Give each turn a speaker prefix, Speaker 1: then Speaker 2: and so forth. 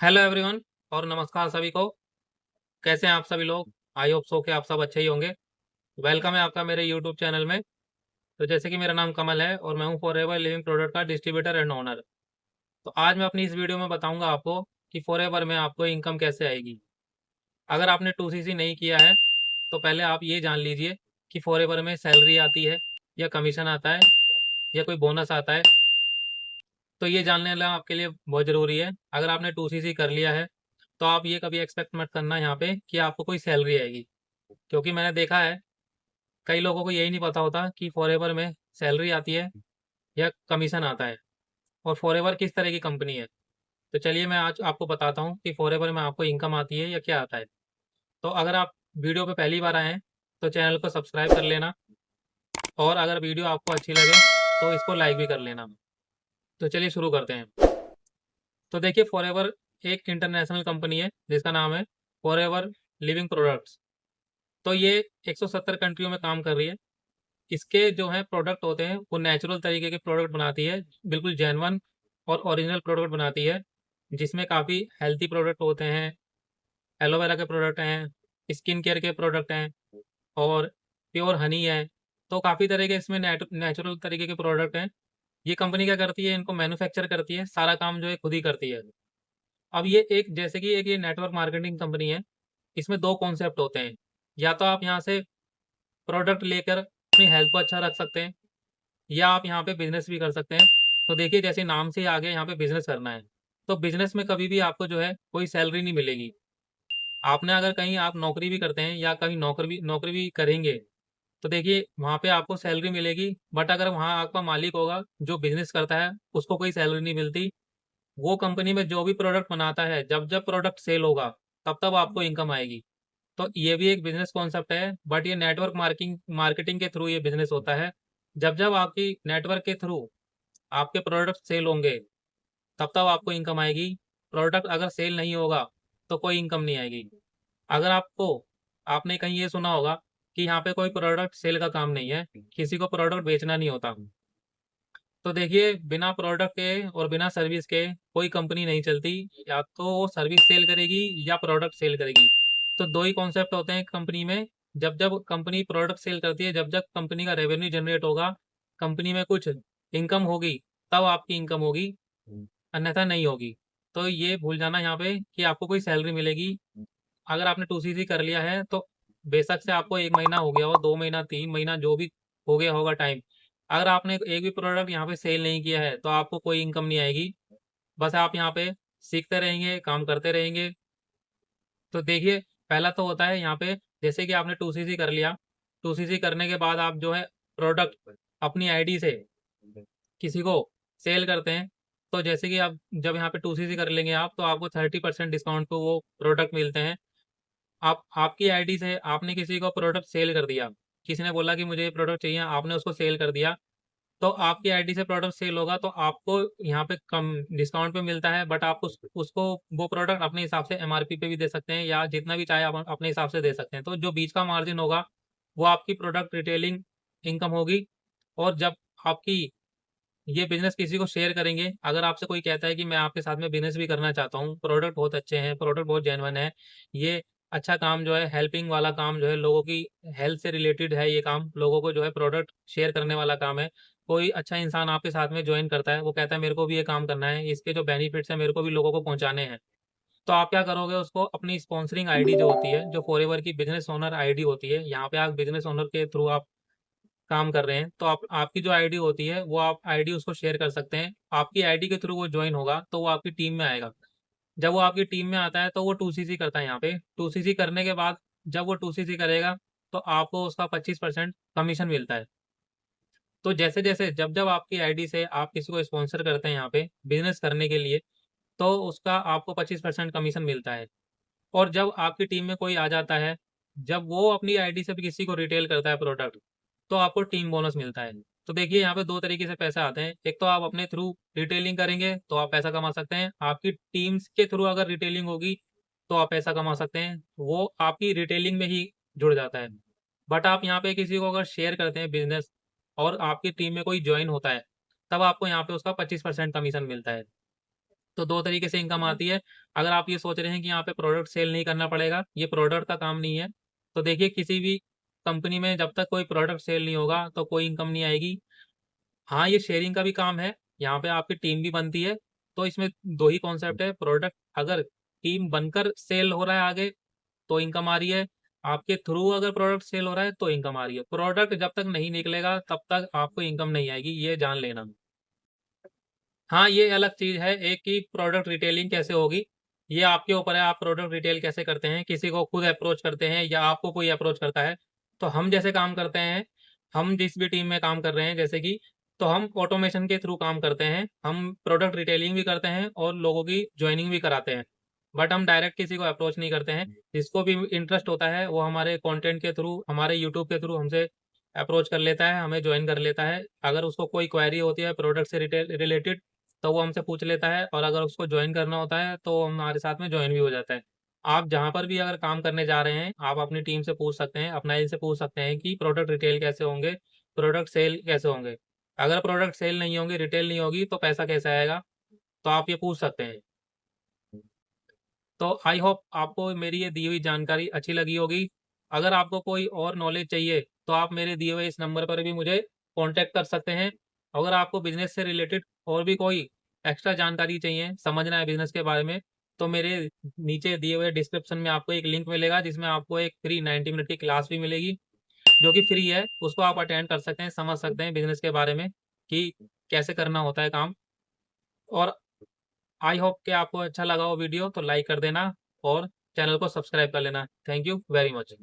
Speaker 1: Hello everyone और नमस्कार सभी को। कैसे हैं आप सभी लोग? आई होप सो कि आप सब अच्छे ही होंगे। वेलकम है आपका मेरे यूट्यूब चैनल में। तो जैसे कि मेरा नाम कमल है और मैं हूं फॉरएवर लिविंग प्रोडक्ट का डिस्ट्रीब्यूटर एंड ओनर। तो आज मैं अपनी इस वीडियो में बताऊंगा आपको कि फॉरएवर में आपको इनकम कैसे आएगी। अगर आपने 2CC नहीं किया है तो पहले आप ये जान लीजिए कि फॉरएवर में सैलरी आती है या कमीशन आता है या कोई बोनस आता है। तो ये जानने वाला आपके लिए बहुत ज़रूरी है। अगर आपने 2CC कर लिया है तो आप ये कभी एक्सपेक्ट मत करना यहाँ पे कि आपको कोई सैलरी आएगी, क्योंकि मैंने देखा है कई लोगों को यही नहीं पता होता कि फॉरएवर में सैलरी आती है या कमीशन आता है और फॉरएवर किस तरह की कंपनी है। तो चलिए मैं आज आपको बताता हूँ कि फॉरएवर में आपको इनकम आती है या क्या आता है। तो अगर आप वीडियो पे पहली बार आए हैं तो चैनल को सब्सक्राइब कर लेना और अगर वीडियो आपको अच्छी लगे तो इसको लाइक भी कर लेना। तो चलिए शुरू करते हैं। तो देखिए फॉरएवर एक इंटरनेशनल कंपनी है जिसका नाम है फॉरएवर लिविंग प्रोडक्ट्स। तो ये 170 कंट्रियों में काम कर रही है। इसके जो है प्रोडक्ट होते हैं वो नेचुरल तरीके के प्रोडक्ट बनाती है, बिल्कुल जेन्युइन और ओरिजिनल प्रोडक्ट बनाती है, जिसमें काफ़ी हेल्थी प्रोडक्ट होते हैं, एलोवेरा के प्रोडक्ट हैं, स्किन केयर के प्रोडक्ट हैं और प्योर हनी है। तो काफ़ी तरह के इसमें नेचुरल तरीके के प्रोडक्ट हैं। ये कंपनी क्या करती है, इनको मैन्युफैक्चर करती है, सारा काम जो है खुद ही करती है। अब ये एक जैसे कि एक ये नेटवर्क मार्केटिंग कंपनी है, इसमें 2 कॉन्सेप्ट होते हैं। या तो आप यहाँ से प्रोडक्ट लेकर अपनी हेल्थ को अच्छा रख सकते हैं या आप यहाँ पे बिज़नेस भी कर सकते हैं। तो देखिए जैसे नाम से ही आ गया यहाँ पे बिज़नेस करना है। तो बिज़नेस में कभी भी आपको जो है कोई सैलरी नहीं मिलेगी। आपने अगर कहीं आप नौकरी भी करते हैं या कहीं नौकरी भी करेंगे, तो देखिए वहाँ पे आपको सैलरी मिलेगी। बट अगर वहाँ आपका मालिक होगा जो बिज़नेस करता है, उसको कोई सैलरी नहीं मिलती। वो कंपनी में जो भी प्रोडक्ट बनाता है, जब-जब प्रोडक्ट सेल होगा, तब-तब आपको इनकम आएगी। तो ये भी एक बिज़नेस कॉन्सेप्ट है, बट ये नेटवर्क मार्केटिंग के थ्रू ये बिज़नेस होता है। जब-जब आपकी नेटवर्क के थ्रू आपके प्रोडक्ट सेल होंगे, तब-तब आपको इनकम आएगी। प्रोडक्ट अगर सेल नहीं होगा, तो कोई इनकम नहीं आएगी। अगर आपने कहीं ये सुना होगा कि यहाँ पे कोई प्रोडक्ट सेल का काम नहीं है, किसी को प्रोडक्ट बेचना नहीं होता। तो देखिए बिना प्रोडक्ट के और बिना सर्विस के कोई कंपनी नहीं चलती। या तो वो सर्विस सेल करेगी या प्रोडक्ट सेल करेगी। तो 2 ही कॉन्सेप्ट होते हैं कंपनी में। जब-जब कंपनी प्रोडक्ट सेल करती है, जब-जब कंपनी का रेवेन्यू जनरेट होगा, कंपनी में कुछ इनकम होगी, तब आपकी इनकम होगी, अन्यथा नहीं होगी। तो ये भूल जाना यहाँ पे कि आपको कोई सैलरी मिलेगी। अगर आपने 2CC कर लिया है तो बेशक से आपको 1 महीना हो गया हो, 2 महीना, 3 महीना जो भी हो गया होगा टाइम। अगर आपने एक भी प्रोडक्ट यहाँ पे सेल नहीं किया है, तो आपको कोई इनकम नहीं आएगी। बस आप यहाँ पे सीखते रहेंगे, काम करते रहेंगे। तो देखिए पहला तो होता है यहाँ पे जैसे कि आपने 2CC कर लिया, 2CC करने के बाद आप जो है प्रोडक्ट अपनी आईडी से किसी को सेल करते हैं। तो जैसे कि आप जब यहाँ पे 2CC कर लेंगे आप, तो आपको 30% डिस्काउंट पे वो प्रोडक्ट मिलते हैं। आप आपकी आईडी से आपने किसी को प्रोडक्ट सेल कर दिया, किसी ने बोला कि मुझे ये प्रोडक्ट चाहिए, आपने उसको सेल कर दिया, तो आपकी आईडी से प्रोडक्ट सेल होगा तो आपको यहाँ पे कम डिस्काउंट पे मिलता है। बट आप उसको वो प्रोडक्ट अपने हिसाब से एमआरपी पे भी दे सकते हैं या जितना भी चाहे आप अपने हिसाब से दे सकते हैं। तो जो बीच का मार्जिन होगा, वो आपकी प्रोडक्ट रिटेलिंग इनकम होगी। और जब आपकी ये बिज़नेस किसी को शेयर करेंगे, अगर आपसे कोई कहता है कि मैं आपके साथ में बिज़नेस भी करना चाहता हूँ, प्रोडक्ट बहुत अच्छे हैं, प्रोडक्ट बहुत जेन्युइन है, ये अच्छा काम जो है हेल्पिंग वाला काम जो है, लोगों की हेल्थ से रिलेटेड है ये काम, लोगों को जो है प्रोडक्ट शेयर करने वाला काम है। कोई अच्छा इंसान आपके साथ में जॉइन करता है, वो कहता है मेरे को भी ये काम करना है, इसके जो बेनिफिट्स हैं मेरे को भी लोगों को पहुँचाने हैं। तो आप क्या करोगे, उसको अपनी स्पॉन्सरिंग आईडी जो होती है, जो फॉरएवर की बिज़नेस ओनर आईडी होती है, यहाँ पे आप बिज़नेस ओनर के थ्रू आप काम कर रहे हैं, तो आप आपकी जो आईडी होती है, वो आप आईडी उसको शेयर कर सकते हैं। आपकी आईडी के थ्रू वो जॉइन होगा, तो वो आपकी टीम में आएगा। जब वो आपकी टीम में आता है, तो वो 2CC करता है यहाँ पे। 2CC करने के बाद जब वो 2CC करेगा, तो आपको उसका 25% कमीशन मिलता है। तो जैसे-जैसे, जब-जब आपकी आईडी से आप किसी को स्पॉन्सर करते हैं यहाँ पे बिज़नेस करने के लिए, तो उसका आपको 25% कमीशन मिलता है। और जब आपकी टीम में कोई आ जाता है, जब वो अपनी आईडी से भी किसी को रिटेल करता है प्रोडक्ट, तो आपको टीम बोनस मिलता है। तो देखिए यहाँ पे 2 तरीके से पैसे आते हैं। एक तो आप अपने थ्रू रिटेलिंग करेंगे, तो आप पैसा कमा सकते हैं। आपकी टीम्स के थ्रू अगर रिटेलिंग होगी, तो आप पैसा कमा सकते हैं। वो आपकी रिटेलिंग में ही जुड़ जाता है। बट आप यहाँ पे किसी को अगर शेयर करते हैं बिज़नेस और आपकी टीम में कोई जॉइन होता है, तब आपको यहाँ पे उसका 25% कमीशन मिलता है। तो 2 तरीके से इनकम आती है। अगर आप ये सोच रहे हैं कि यहाँ पे प्रोडक्ट सेल नहीं करना पड़ेगा, ये प्रोडक्ट का काम नहीं है। तो देखिए किसी भी कंपनी में जब तक कोई प्रोडक्ट सेल नहीं होगा तो कोई इनकम नहीं आएगी। हाँ, ये शेयरिंग का भी काम है, यहाँ पे आपकी टीम भी बनती है। तो इसमें 2 ही कॉन्सेप्ट है, प्रोडक्ट अगर टीम बनकर सेल हो रहा है आगे तो इनकम आ रही है, आपके थ्रू अगर प्रोडक्ट सेल हो रहा है तो इनकम आ रही है। प्रोडक्ट जब तक नहीं निकलेगा तब तक आपको इनकम नहीं आएगी, ये जान लेना। हाँ, ये अलग चीज़ है, एक की प्रोडक्ट रिटेलिंग कैसे होगी, ये आपके ऊपर है, आप प्रोडक्ट रिटेल कैसे करते हैं, किसी को खुद अप्रोच करते हैं या आपको कोई अप्रोच करता है। तो हम जैसे काम करते हैं, हम जिस भी टीम में काम कर रहे हैं जैसे कि, तो हम ऑटोमेशन के थ्रू काम करते हैं, हम प्रोडक्ट रिटेलिंग भी करते हैं और लोगों की जॉइनिंग भी कराते हैं। बट हम डायरेक्ट किसी को अप्रोच नहीं करते हैं, जिसको भी इंटरेस्ट होता है वो हमारे कंटेंट के थ्रू, हमारे यूट्यूब के थ्रू हमसे अप्रोच कर लेता है, हमें जॉइन कर लेता है। अगर उसको कोई क्वेरी होती है प्रोडक्ट से रिटेल रिलेटेड तो वो हमसे पूछ लेता है और अगर उसको जॉइन करना होता है तो वो हमारे साथ में जॉइन भी हो जाता है। आप जहाँ पर भी अगर काम करने जा रहे हैं, आप अपनी टीम से पूछ सकते हैं, अपना से पूछ सकते हैं कि प्रोडक्ट रिटेल कैसे होंगे, प्रोडक्ट सेल कैसे होंगे। अगर प्रोडक्ट सेल नहीं होंगे, रिटेल नहीं होगी तो पैसा कैसे आएगा? तो आप ये पूछ सकते हैं। तो आई होप आपको मेरी ये दी हुई जानकारी अच्छी लगी होगी। अगर आपको कोई और नॉलेज चाहिए तो आप मेरे दिए हुए इस नंबर पर भी मुझे कॉन्टैक्ट कर सकते हैं। अगर आपको बिज़नेस से रिलेटेड और भी कोई एक्स्ट्रा जानकारी चाहिए, समझना है बिज़नेस के बारे में, तो मेरे नीचे दिए हुए डिस्क्रिप्शन में आपको एक लिंक मिलेगा जिसमें आपको एक फ्री 90 मिनट की क्लास भी मिलेगी, जो कि फ्री है। उसको आप अटेंड कर सकते हैं, समझ सकते हैं बिज़नेस के बारे में कि कैसे करना होता है काम। और आई होप कि आपको अच्छा लगा हो वीडियो तो लाइक कर देना और चैनल को सब्सक्राइब कर लेना। Thank you very much.